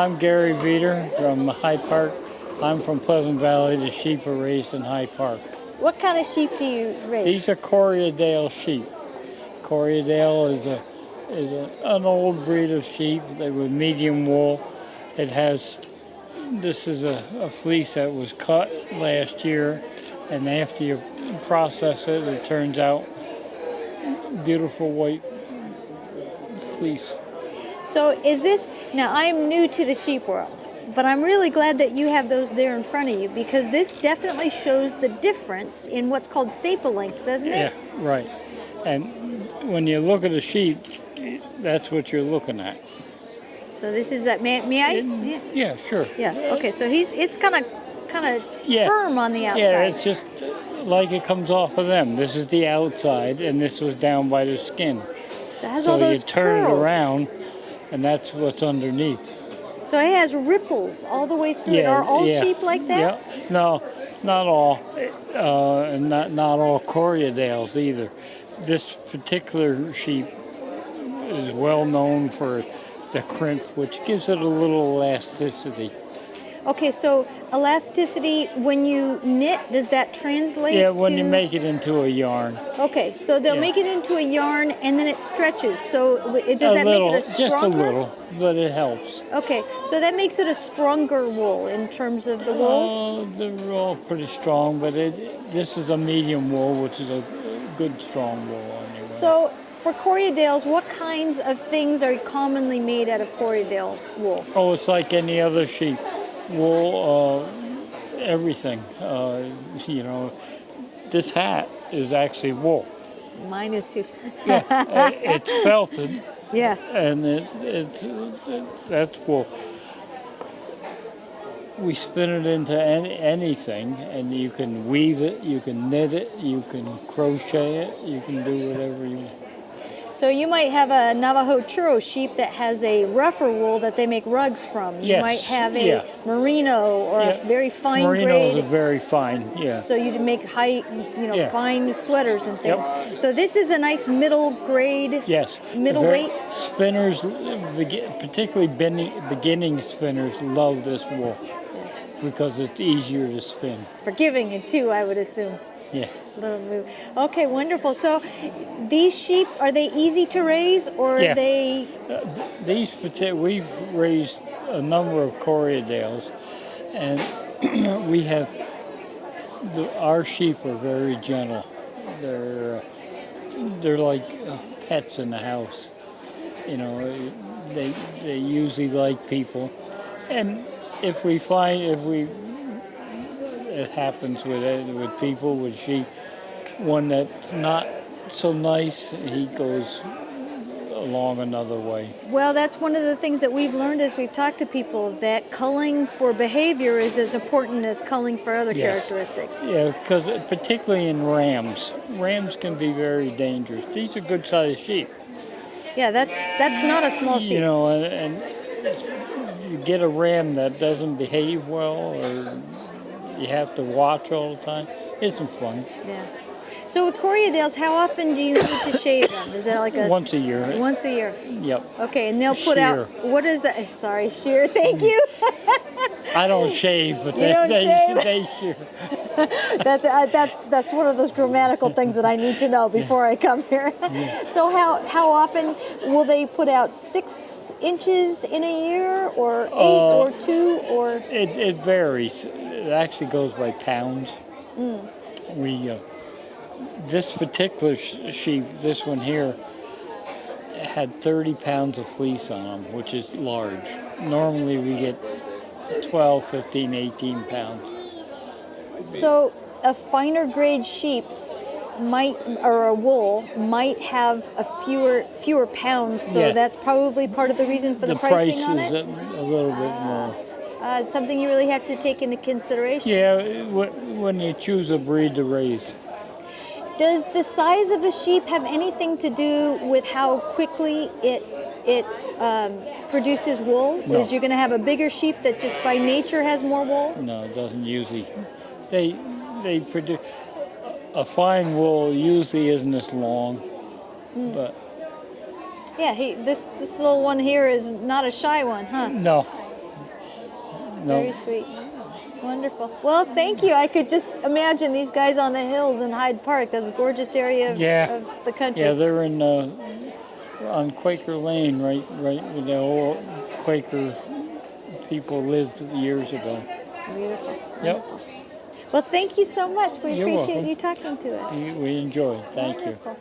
I'm Gary Veeder from Hyde Park. I'm from Pleasant Valley. The sheep are raised in Hyde Park. What kind of sheep do you raise? These are Corriedale sheep. Corriedale is an old breed of sheep. They were medium wool. This is a fleece that was cut last year, and after you process it, it turns out beautiful white fleece. So is this, now I'm new to the sheep world, but I'm really glad that you have those there in front of you, because this definitely shows the difference in what's called staple length, doesn't it? Yeah, right. And when you look at a sheep, that's what you're looking at. So this is that, may I? Yeah, sure. Yeah, okay, so it's kind of firm on the outside. Yeah, it's just like it comes off of them. This is the outside, and this was down by the skin. So it has all those you turn curls. it around, and that's what's underneath. So it has ripples all the way through it. Are all sheep like that? Yeah. No, not all, and not all Corriedales either. This particular sheep is well known for the crimp, which gives it a little elasticity. Okay, so elasticity, when you knit, does that translate Yeah, when you make it into a yarn. Okay, so they'll make it into a yarn and then it stretches. So does that make it a stronger? Just a little, but it helps. Okay, so that makes it a stronger wool in terms of the wool? They're all pretty strong, but this is a medium wool, which is a good strong wool anyway. So for Corriedales, what kinds of things are commonly made out of Corriedale wool? Oh, it's like any other sheep. Wool, everything. This hat is actually wool. Mine is too. Yeah, it's felted. Yes. And that's wool. We spin it into anything, and you can weave it, you can knit it, you can crochet it, you can do whatever you want. So you might have a Navajo churro sheep that has a rougher wool that they make rugs from. You might have a merino or a very fine grade. Merinos are very fine, So you make fine sweaters and things. Yep. So this is a nice middle grade, middleweight. Spinners, particularly beginning spinners, love this wool because it's easier to spin. It's forgiving too, I would assume. Yeah. Little move. Okay, wonderful. So these sheep, are they easy to raise, or are they? We've raised a number of Corriedales, and we have our sheep are very gentle. They're like pets in the house. They usually like people, and if it happens with people, with sheep. One that's not so nice, he goes along another way. Well, that's one of the things that we've learned as we've talked to people, that culling for behavior is as important as culling for other characteristics. Yeah, because particularly in rams can be very dangerous. These are good-sized sheep. Yeah, that's not a small sheep. And you get a ram that doesn't behave well, or you have to watch all the time, isn't fun. Yeah. So with Corriedales, how often do you need to shave them? Is that like once a year? Once a year. Yep. Okay, and they'll put out, what is that? Sorry, shear. Thank you. I don't shave, but they shear. That's one of those grammatical things that I need to know before I come here. So how often will they put out? 6 inches in a year, or 8 or 2, or? It varies. It actually goes by pounds. This particular sheep, this one here, had 30 pounds of fleece on them, which is large. Normally we get 12, 15, 18 pounds. So a finer grade sheep or a wool might have fewer pounds, so that's probably part of the reason for the pricing on it? The price is a little bit more. It's something you really have to take into consideration. Yeah, when you choose a breed to raise. Does the size of the sheep have anything to do with how quickly it produces wool? No. Is you're going to have a bigger sheep that just by nature has more wool? No, it doesn't usually. They produce a fine wool usually isn't as long, but yeah, this little one here is not a shy one, huh? No, No. Very sweet. Wonderful. Well, thank you. I could just imagine these guys on the hills in Hyde Park. That's a gorgeous area of the country. Yeah, they're in on Quaker Lane, right where the old Quaker people lived years ago. Beautiful. Yep. Well, thank you so much. We You're appreciate welcome. you talking to us. We enjoy it. Thank you. Wonderful.